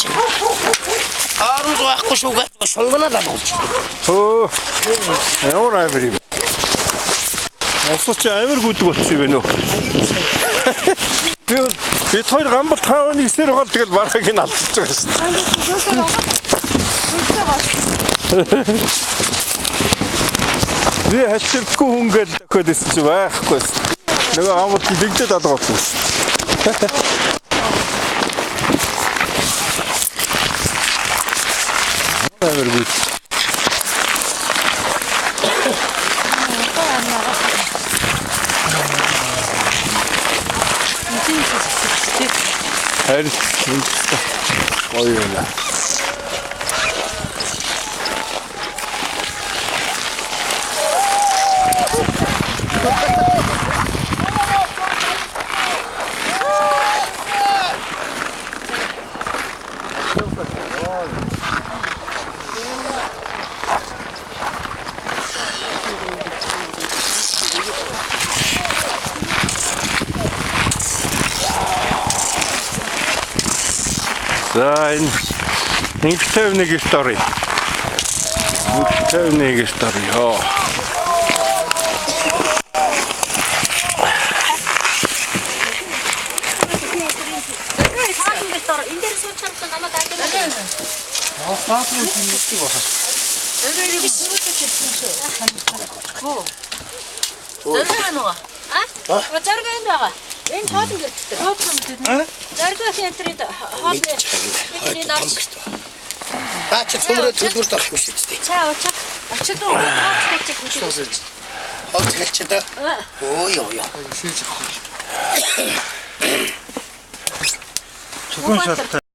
чинь. Армс байхгүй шүү гэж шунгана болж. Өө. Ямар амир юм. Асууч амир гүдэг болчих юм бэ нөө. Бид хоёр гамбал таавны эсээр гол тэгэл бараг ин алдчихж байгаа шүү дээ. Би хачирдаггүй хүн гэж тохиод ирсэн чи байхгүй. Нөгөө гамбал дэгдээд алгаа болсон шүү. Амир гүд. Хайр ойна. За энэ 51 стори. 51 стори ёо. Энэ тоолон гэрчтэй. Заргаас энтрид хоолны бидний навч. Баач цөмрөө төлбөрт авахгүй шүү дээ. Цаа уучаа. Очиж дөө хоолцчих хүчтэй. Хоол хэлчих даа. Өө ёо ёо. Чүгэн шаттай.